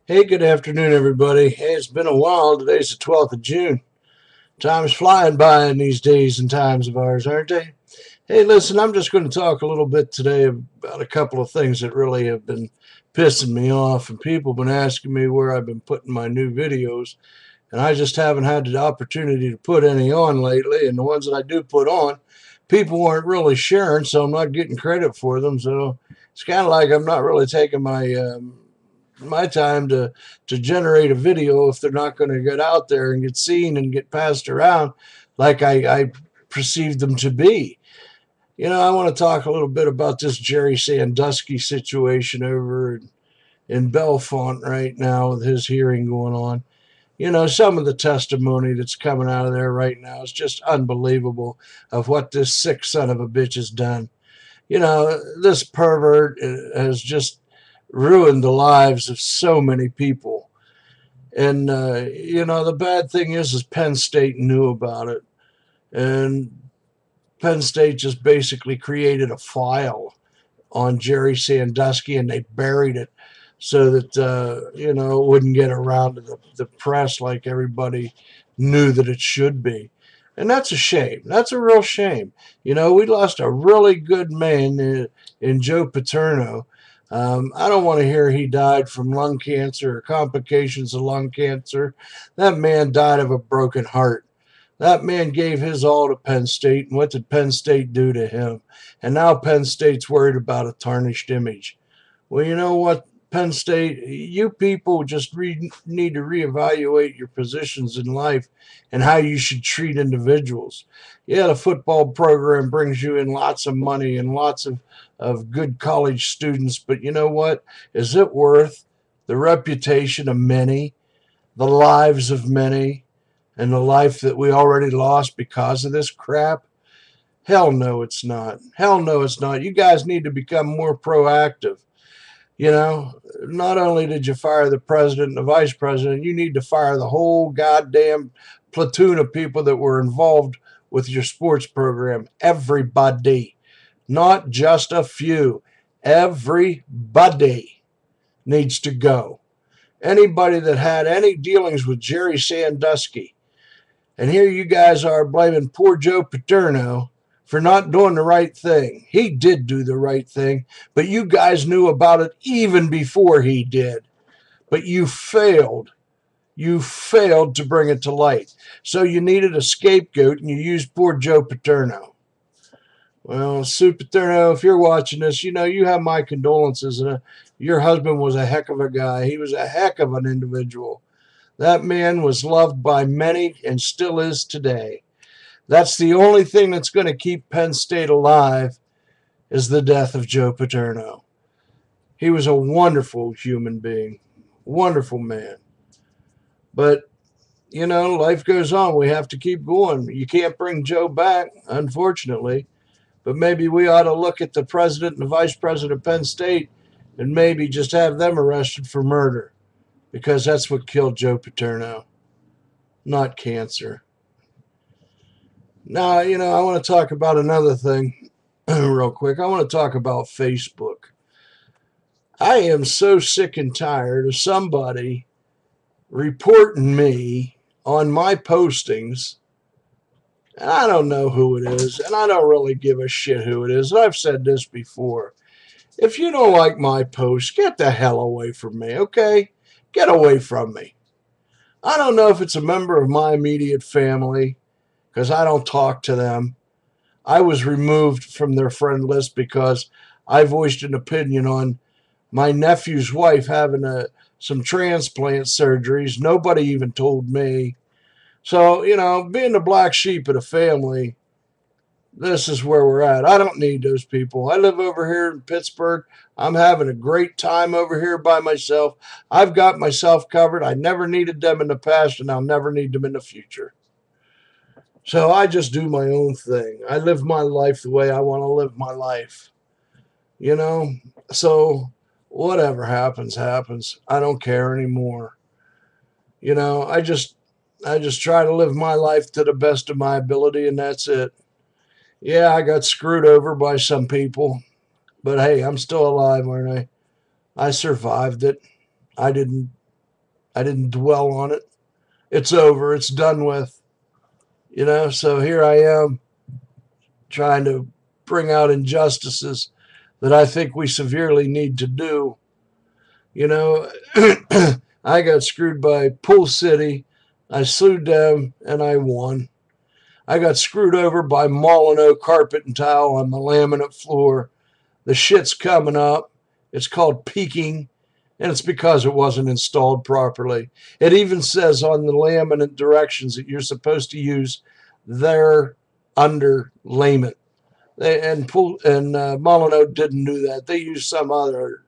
Hey, good afternoon, everybody. Hey, it's been a while. Today's the 12th of June. Time's flying by in these days and times of ours, aren't they? Hey, listen, I'm just going to talk a little bit today about a couple of things that really have been pissing me off, and people have been asking me where I've been putting my new videos, and I just haven't had the opportunity to put any on lately, and the ones that I do put on, people aren't really sharing, so I'm not getting credit for them, so it's kind of like I'm not really taking my time to generate a video if they're not going to get out there and get seen and get passed around like I perceive them to be. I want to talk a little bit about this Jerry Sandusky situation over in Bellefonte right now with his hearing going on. Some of the testimony that's coming out of there right now is just unbelievable of what this sick son of a bitch has done. This pervert has just ruined the lives of so many people. And, the bad thing is Penn State knew about it. And Penn State just basically created a file on Jerry Sandusky and they buried it so that, it wouldn't get around to the press like everybody knew that it should be. And that's a shame. That's a real shame. We lost a really good man in Joe Paterno. I don't want to hear he died from lung cancer or complications of lung cancer. That man died of a broken heart. That man gave his all to Penn State, and what did Penn State do to him? And now Penn State's worried about a tarnished image. Well, you know what, Penn State, you people just need to reevaluate your positions in life and how you should treat individuals. Yeah, the football program brings you in lots of money and lots of good college students, but you know what? Is it worth the reputation of many, the lives of many, and the life that we already lost because of this crap? Hell no, it's not. Hell no, it's not. You guys need to become more proactive. Not only did you fire the president and the vice president, you need to fire the whole goddamn platoon of people that were involved with your sports program. Everybody, not just a few. Everybody needs to go. Anybody that had any dealings with Jerry Sandusky, and here you guys are blaming poor Joe Paterno for not doing the right thing. He did do the right thing, but you guys knew about it even before he did. But you failed. You failed to bring it to light. So you needed a scapegoat, and you used poor Joe Paterno. Well, Sue Paterno, if you're watching this, you have my condolences. Your husband was a heck of a guy. He was a heck of an individual. That man was loved by many and still is today. That's the only thing that's going to keep Penn State alive is the death of Joe Paterno. He was a wonderful human being, wonderful man. But, life goes on. We have to keep going. You can't bring Joe back, unfortunately. But maybe we ought to look at the president and the vice president of Penn State and maybe just have them arrested for murder, because that's what killed Joe Paterno, not cancer. Now, I want to talk about another thing real quick. I want to talk about Facebook. I am so sick and tired of somebody reporting me on my postings. And I don't know who it is, and I don't really give a shit who it is. And I've said this before. If you don't like my posts, get the hell away from me, okay? Get away from me. I don't know if it's a member of my immediate family, because I don't talk to them. I was removed from their friend list because I voiced an opinion on my nephew's wife having some transplant surgeries. Nobody even told me. So, being the black sheep of the family, this is where we're at. I don't need those people. I live over here in Pittsburgh. I'm having a great time over here by myself. I've got myself covered. I never needed them in the past, and I'll never need them in the future. So I just do my own thing. I live my life the way I want to live my life. You know? So whatever happens, happens. I don't care anymore. I just try to live my life to the best of my ability, and that's it. Yeah, I got screwed over by some people, but hey, I'm still alive, aren't I? I survived it. I didn't I didn't dwell on it. It's over. It's done with. So here I am trying to bring out injustices that I think we severely need to do. I got screwed by Pool City. I sued them and I won. I got screwed over by Molyneux Carpet and Tile on the laminate floor. The shit's coming up. It's called peaking, and it's because it wasn't installed properly. It even says on the laminate directions that you're supposed to use their underlayment. Molyneux didn't do that. They used some other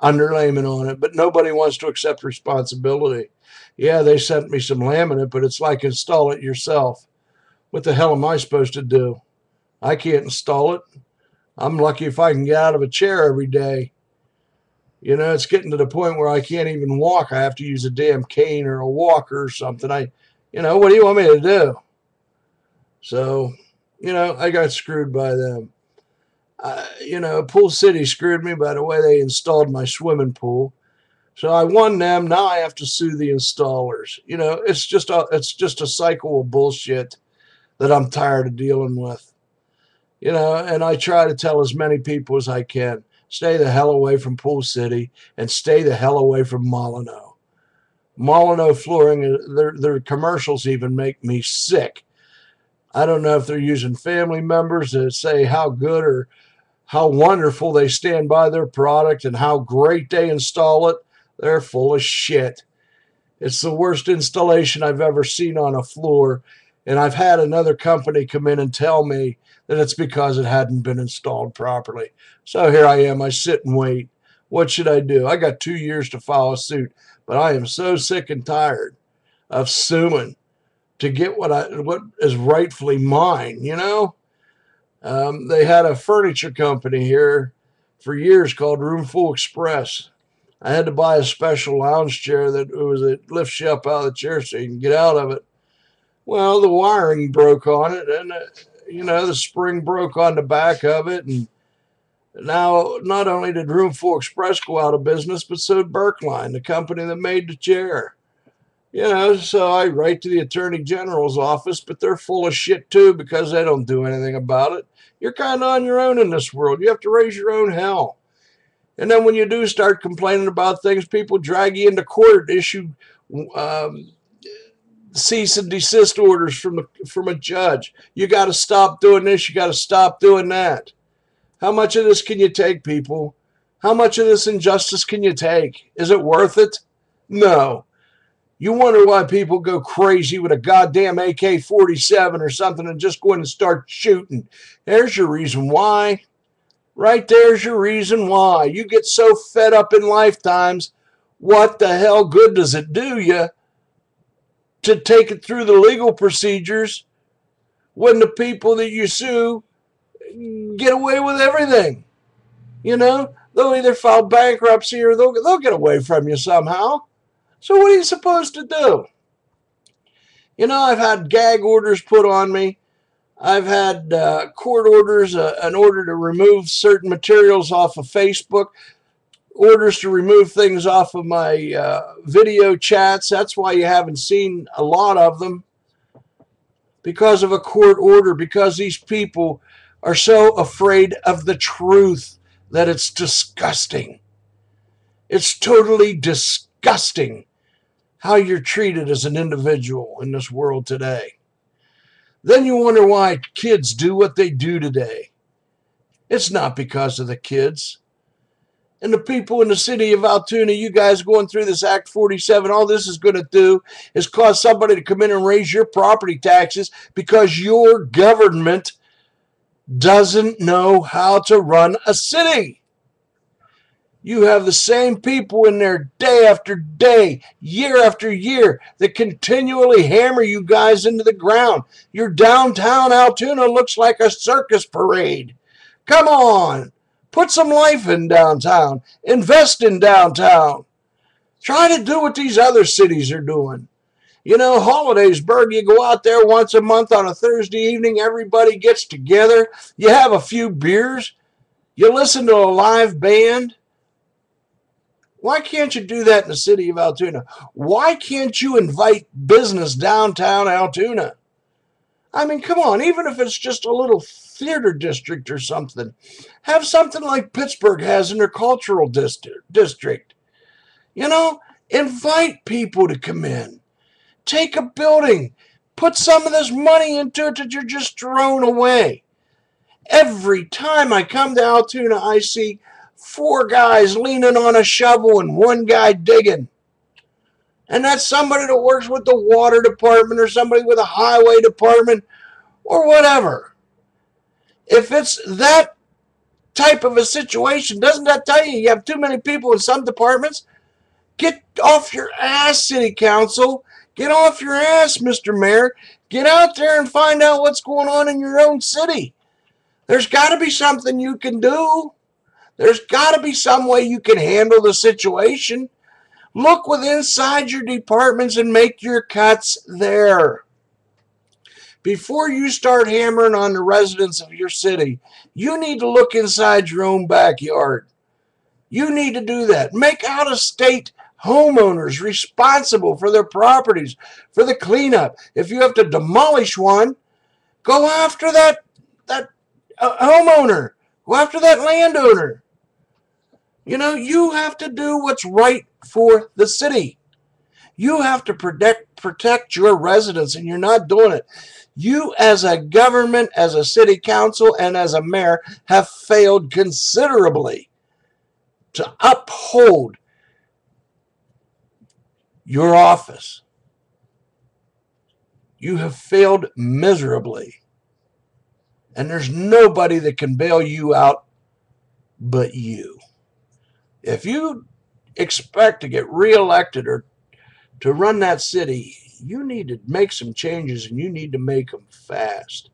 underlayment on it, but nobody wants to accept responsibility. Yeah, they sent me some laminate, but it's like install it yourself. What the hell am I supposed to do? I can't install it. I'm lucky if I can get out of a chair every day. It's getting to the point where I can't even walk. I have to use a damn cane or a walker or something. What do you want me to do? So, I got screwed by them. Pool City screwed me by the way they installed my swimming pool. So I won them. Now I have to sue the installers. It's just a cycle of bullshit that I'm tired of dealing with. And I try to tell as many people as I can, stay the hell away from Pool City and stay the hell away from Molyneux. Molyneux flooring, their commercials even make me sick. I don't know if they're using family members to say how good or how wonderful they stand by their product and how great they install it. They're full of shit. It's the worst installation I've ever seen on a floor. And I've had another company come in and tell me that it's because it hadn't been installed properly. So here I am. I sit and wait. What should I do? I got 2 years to file a suit, but I am so sick and tired of suing to get what is rightfully mine. They had a furniture company here for years called Roomful Express. I had to buy a special lounge chair that lifts you up out of the chair so you can get out of it. Well, the wiring broke on it, and the spring broke on the back of it, and now not only did Roomful Express go out of business, but so did Berkline, the company that made the chair. So I write to the Attorney General's office, but they're full of shit too because they don't do anything about it. You're kind of on your own in this world. You have to raise your own hell. And then when you do start complaining about things, people drag you into court, issue cease and desist orders from a judge. You got to stop doing this. You got to stop doing that. How much of this can you take, people? How much of this injustice can you take? Is it worth it? No. You wonder why people go crazy with a goddamn AK-47 or something and just go in and start shooting. There's your reason why. Right there's your reason why. You get so fed up in lifetimes, what the hell good does it do you to take it through the legal procedures when the people that you sue get away with everything? They'll either file bankruptcy or they'll get away from you somehow. So what are you supposed to do? I've had gag orders put on me. I've had court orders, an order to remove certain materials off of Facebook, orders to remove things off of my video chats. That's why you haven't seen a lot of them. Because of a court order, because these people are so afraid of the truth that it's disgusting. It's totally disgusting how you're treated as an individual in this world today. Then you wonder why kids do what they do today. It's not because of the kids. And the people in the city of Altoona, you guys going through this Act 47, all this is going to do is cause somebody to come in and raise your property taxes because your government doesn't know how to run a city. You have the same people in there day after day, year after year, that continually hammer you guys into the ground. Your downtown Altoona looks like a circus parade. Come on. Put some life in downtown. Invest in downtown. Try to do what these other cities are doing. Hollidaysburg, you go out there once a month on a Thursday evening. Everybody gets together. You have a few beers. You listen to a live band. Why can't you do that in the city of Altoona? Why can't you invite business downtown Altoona? I mean, come on, even if it's just a little theater district or something, have something like Pittsburgh has in their cultural district. You know, invite people to come in. Take a building. Put some of this money into it that you're just throwing away. Every time I come to Altoona, I see 4 guys leaning on a shovel and 1 guy digging. And that's somebody that works with the water department or somebody with a highway department or whatever. If it's that type of a situation, doesn't that tell you have too many people in some departments? Get off your ass, City Council. Get off your ass, Mr. Mayor. Get out there and find out what's going on in your own city. There's got to be something you can do. There's got to be some way you can handle the situation. Look inside your departments and make your cuts there. Before you start hammering on the residents of your city, you need to look inside your own backyard. You need to do that. Make out-of-state homeowners responsible for their properties, for the cleanup. If you have to demolish one, go after that homeowner. Go after that landowner. You know, you have to do what's right for the city. You have to protect your residents, and you're not doing it. You as a government, as a city council, and as a mayor have failed considerably to uphold your office. You have failed miserably. And there's nobody that can bail you out but you. If you expect to get reelected or to run that city, you need to make some changes, and you need to make them fast.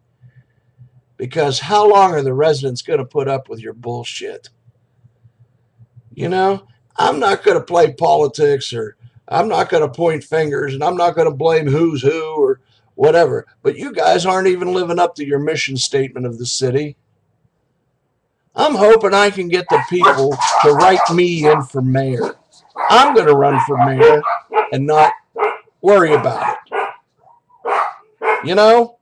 Because how long are the residents going to put up with your bullshit? You know, I'm not going to play politics, or I'm not going to point fingers, and I'm not going to blame who's who or whatever. But you guys aren't even living up to your mission statement of the city. I'm hoping I can get the people to write me in for mayor. I'm going to run for mayor and not worry about it. You know?